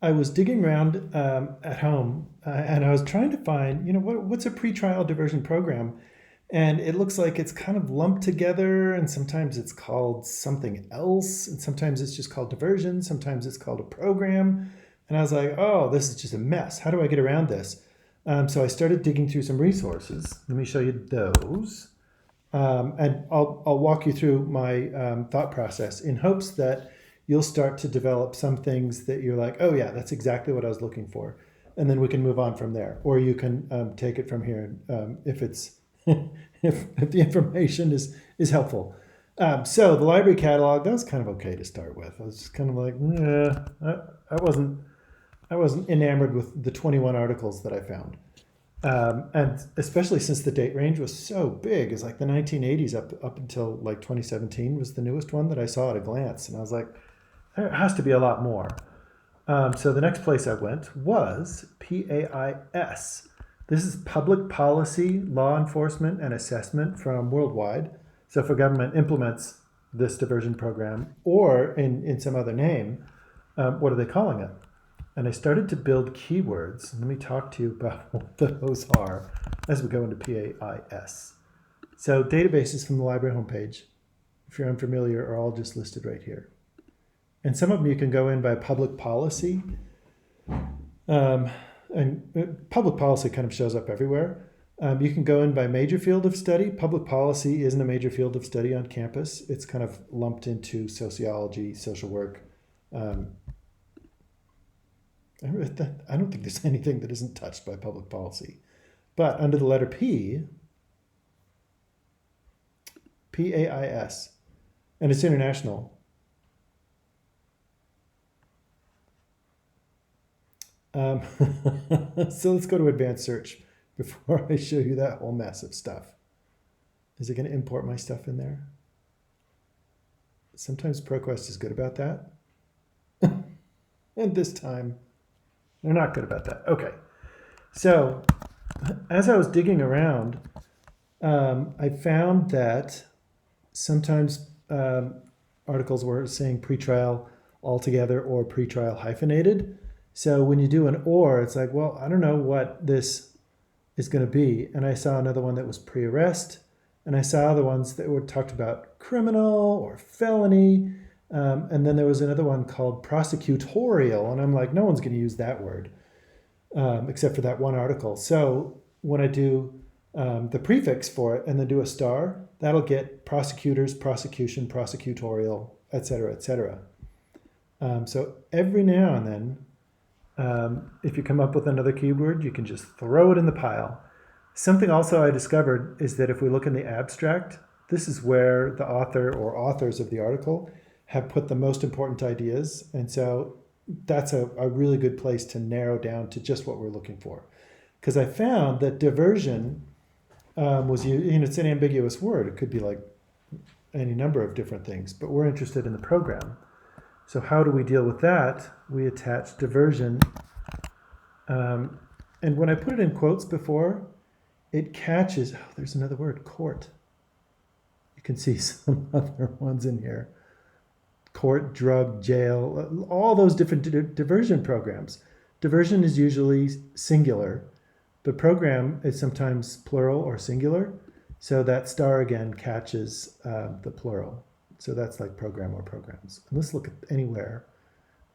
I was digging around at home and I was trying to find, what's a pretrial diversion program? And it looks like it's kind of lumped together, and sometimes it's called something else, and sometimes it's just called diversion, sometimes it's called a program. And I was like, oh, this is just a mess. How do I get around this? So I started digging through some resources. Let me show you those. And I'll walk you through my thought process in hopes that you'll start to develop some things that you're like, oh yeah, that's exactly what I was looking for, and then we can move on from there, or you can take it from here if it's if the information is helpful. So the library catalog, that was kind of okay to start with. I was just kind of like, yeah, I wasn't enamored with the 21 articles that I found. And especially since the date range was so big, it's like the 1980s up until like 2017 was the newest one that I saw at a glance, and I was like, there has to be a lot more. So the next place I went was PAIS. This is Public Policy, Law Enforcement, and Assessment from Worldwide. So if a government implements this diversion program, or in some other name, what are they calling it? And I started to build keywords. Let me talk to you about what those are as we go into PAIS. So databases from the library homepage, if you're unfamiliar, are all just listed right here. And some of them you can go in by public policy. And public policy kind of shows up everywhere. You can go in by major field of study. Public policy isn't a major field of study on campus. It's kind of lumped into sociology, social work. I don't think there's anything that isn't touched by public policy. But under the letter P, PAIS, and it's international. So let's go to advanced search before I show you that whole mess of stuff. Is it going to import my stuff in there? Sometimes ProQuest is good about that. And this time, they're not good about that. Okay. So as I was digging around, I found that sometimes articles were saying pretrial altogether or pretrial hyphenated. So when you do an or, it's like, well, I don't know what this is going to be. And I saw another one that was pre-arrest, and I saw the ones that were talked about criminal or felony. And then there was another one called prosecutorial, and I'm like, no one's going to use that word except for that one article. So when I do the prefix for it and then do a star, that'll get prosecutors, prosecution, prosecutorial, et cetera, et cetera. So every now and then, if you come up with another keyword, you can just throw it in the pile. Something also I discovered is that if we look in the abstract, this is where the author or authors of the article have put the most important ideas. And so that's a really good place to narrow down to just what we're looking for. Because I found that diversion was, it's an ambiguous word. It could be like any number of different things, but we're interested in the program. So how do we deal with that? We attach diversion. And when I put it in quotes before, it catches, there's another word, court. You can see some other ones in here. Court, drug, jail, all those different diversion programs. Diversion is usually singular, but program is sometimes plural or singular. So that star again catches the plural. So that's like program or programs. And let's look at anywhere,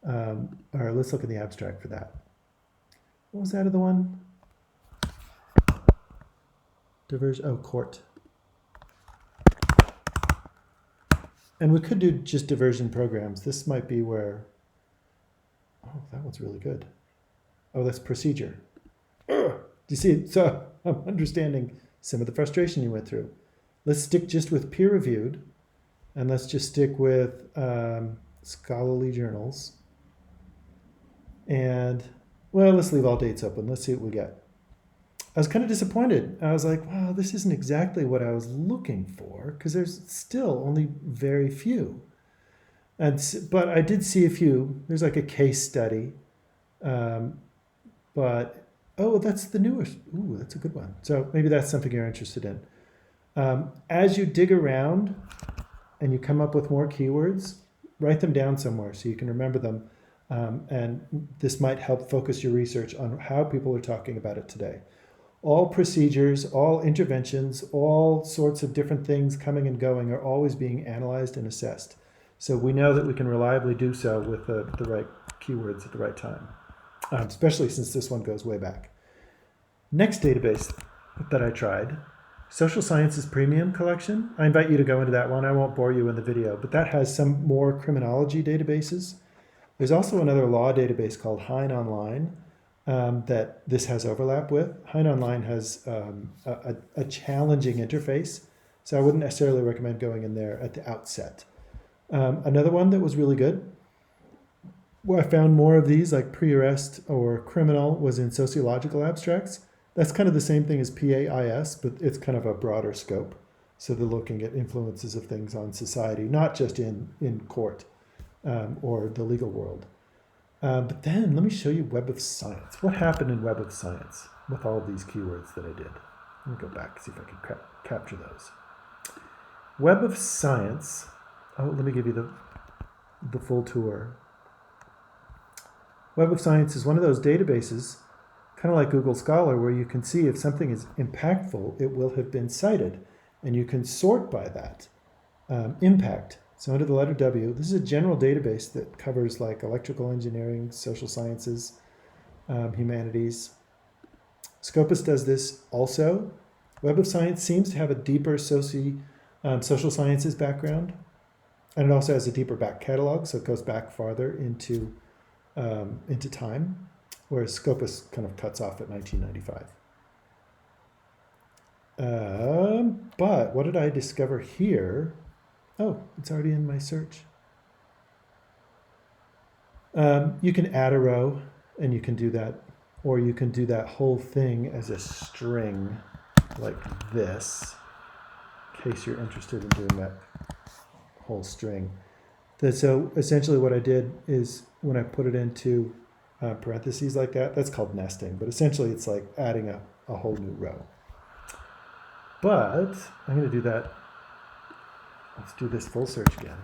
or let's look at the abstract for that. What was that other one? Diversion, court. And we could do just diversion programs. This might be where, that one's really good. Oh, that's procedure. Do you see? So I'm understanding some of the frustration you went through. Let's stick just with peer-reviewed, and let's just stick with scholarly journals. And, well, let's leave all dates open. Let's see what we get. I was kind of disappointed. I was like, wow, this isn't exactly what I was looking for, because there's still only very few. But I did see a few. There's like a case study. But, that's the newest. Ooh, that's a good one. So maybe that's something you're interested in. As you dig around and you come up with more keywords, write them down somewhere so you can remember them. And this might help focus your research on how people are talking about it today. All procedures, all interventions, all sorts of different things coming and going are always being analyzed and assessed. So we know that we can reliably do so with the right keywords at the right time, especially since this one goes way back. Next database that I tried, Social Sciences Premium Collection. I invite you to go into that one. I won't bore you in the video, but that has some more criminology databases. There's also another law database called Hein Online that this has overlap with. Hein Online has a challenging interface, so I wouldn't necessarily recommend going in there at the outset. Another one that was really good, where I found more of these, like pre-arrest or criminal, was in sociological abstracts. That's kind of the same thing as PAIS, but it's kind of a broader scope. So they're looking at influences of things on society, not just in court or the legal world. But then let me show you Web of Science. What happened in Web of Science with all of these keywords that I did? Let me go back and see if I can capture those. Web of Science. Oh, let me give you the full tour. Web of Science is one of those databases, kind of like Google Scholar, where you can see if something is impactful, it will have been cited. And you can sort by that. Impact. So under the letter W, this is a general database that covers like electrical engineering, social sciences, humanities. Scopus does this also. Web of Science seems to have a deeper social sciences background. And it also has a deeper back catalog, so it goes back farther into time, whereas Scopus kind of cuts off at 1995. But what did I discover here? Oh, it's already in my search. You can add a row, and you can do that, or you can do that whole thing as a string like this, in case you're interested in doing that whole string. So essentially what I did is when I put it into parentheses like that, that's called nesting, but essentially it's like adding a whole new row. But I'm going to do that. Let's do this full search again.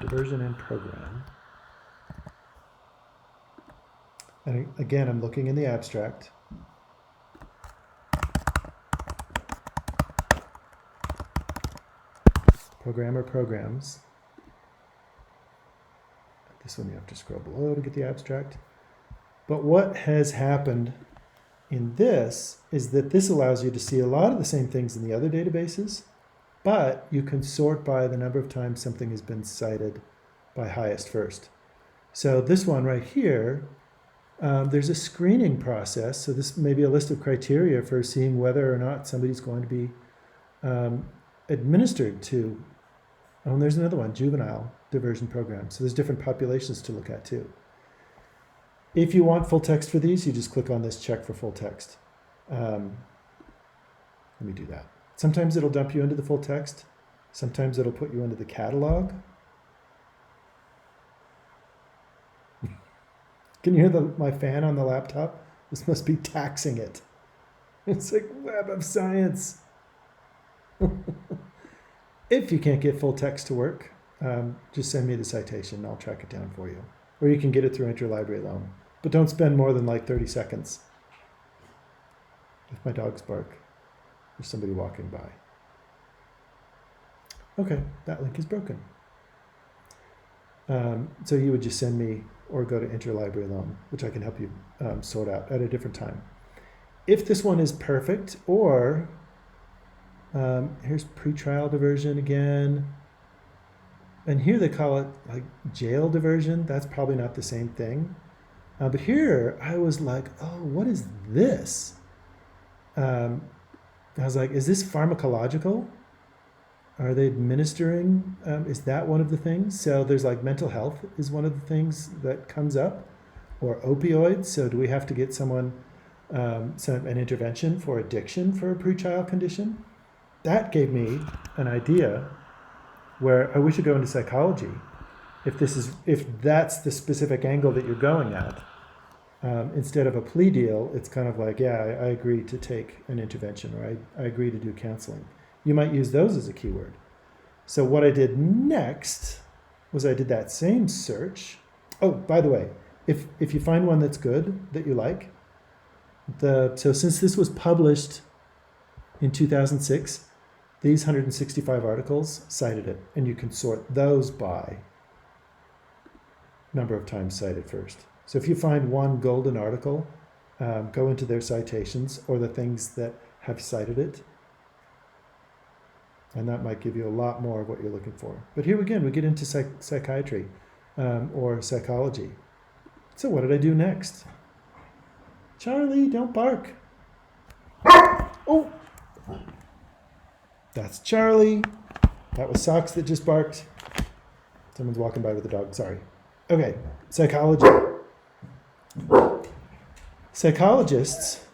Diversion and program. And again, I'm looking in the abstract. Programmer programs. This one you have to scroll below to get the abstract. But what has happened in this is that this allows you to see a lot of the same things in the other databases, but you can sort by the number of times something has been cited by highest first. So this one right here, there's a screening process. So this may be a list of criteria for seeing whether or not somebody's going to be administered to. Oh, and there's another one, juvenile diversion program. So there's different populations to look at too. If you want full text for these, you just click on this check for full text. Let me do that. Sometimes it'll dump you into the full text. Sometimes it'll put you into the catalog. Can you hear my fan on the laptop? This must be taxing it. It's like Web of Science. If you can't get full text to work, just send me the citation and I'll track it down for you. Or you can get it through interlibrary loan. But don't spend more than like 30 seconds. If my dogs bark, there's somebody walking by. Okay, that link is broken. So you would just send me or go to interlibrary loan, which I can help you sort out at a different time. If this one is perfect, or here's pretrial diversion again. And here they call it like jail diversion. That's probably not the same thing. But here I was like, oh, what is this? I was like, is this pharmacological? Are they administering? Is that one of the things? So there's like mental health is one of the things that comes up, or opioids. So do we have to get someone an intervention for addiction for a pretrial condition? That gave me an idea where we should go into psychology. If that's the specific angle that you're going at, instead of a plea deal, it's kind of like, yeah, I agree to take an intervention, or I agree to do counseling. You might use those as a keyword. So what I did next was I did that same search. Oh, by the way, if you find one that's good, that you like, so since this was published in 2006, these 165 articles cited it, and you can sort those by number of times cited first. So if you find one golden article, go into their citations or the things that have cited it, and that might give you a lot more of what you're looking for. But here again, we get into psychiatry or psychology. So what did I do next? Charlie, don't bark. Oh, that's Charlie. That was Socks that just barked. Someone's walking by with a dog, sorry. Okay, psychology. Psychologists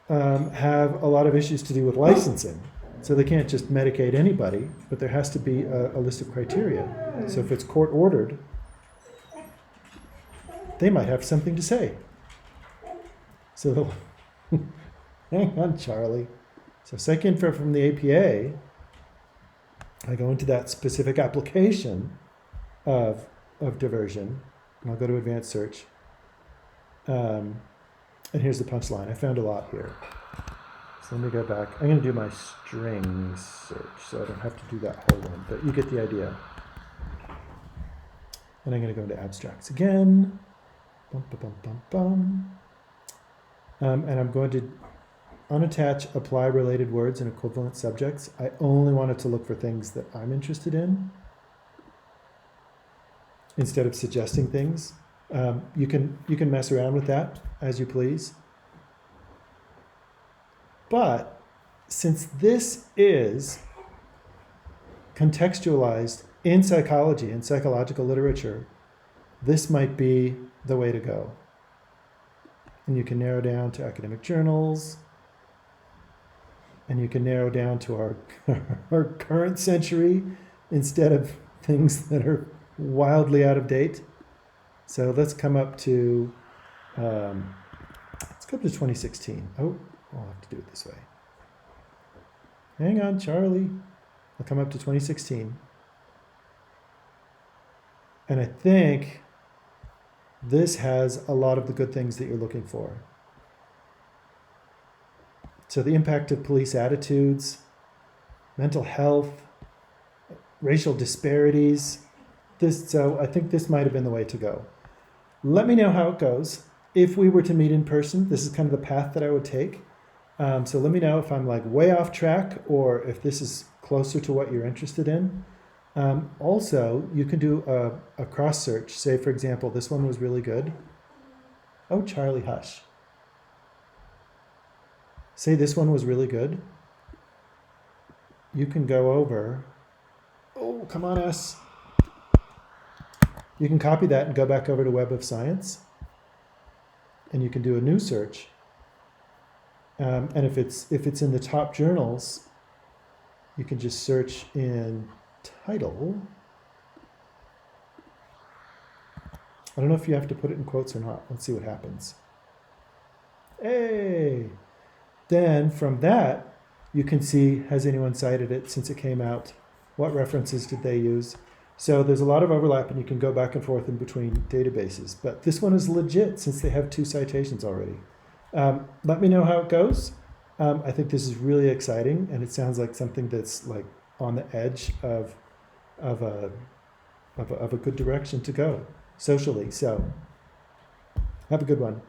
have a lot of issues to do with licensing. So they can't just medicate anybody, but there has to be a list of criteria. So if it's court ordered, they might have something to say. So hang on, Charlie. So psych info from the APA, I go into that specific application of diversion, and I'll go to advanced search. And here's the punchline. I found a lot here. So let me go back. I'm going to do my string search, so I don't have to do that whole one, but you get the idea. And I'm going to go into abstracts again. Bum, bum, bum, bum, bum. And I'm going to unattach apply related words and equivalent subjects. I only wanted to look for things that I'm interested in instead of suggesting things. You can mess around with that as you please. But since this is contextualized in psychology and psychological literature, this might be the way to go. And you can narrow down to academic journals, and you can narrow down to our current century instead of things that are wildly out of date. So let's come up to 2016. Oh, I'll have to do it this way. Hang on, Charlie. I'll come up to 2016. And I think this has a lot of the good things that you're looking for. So the impact of police attitudes, mental health, racial disparities. So I think this might have been the way to go. Let me know how it goes. If we were to meet in person, this is kind of the path that I would take. So let me know if I'm like way off track or if this is closer to what you're interested in. Also, you can do a cross search. Say, for example, this one was really good. Oh, Charlie, hush. Say this one was really good. You can go over. Oh, come on, S. You can copy that and go back over to Web of Science. And you can do a new search. And if it's in the top journals, you can just search in title. I don't know if you have to put it in quotes or not. Let's see what happens. Hey! Then from that, you can see, has anyone cited it since it came out? What references did they use? So there's a lot of overlap, and you can go back and forth in between databases. But this one is legit since they have 2 citations already. Let me know how it goes. I think this is really exciting, and it sounds like something that's like on the edge of a good direction to go socially. So have a good one.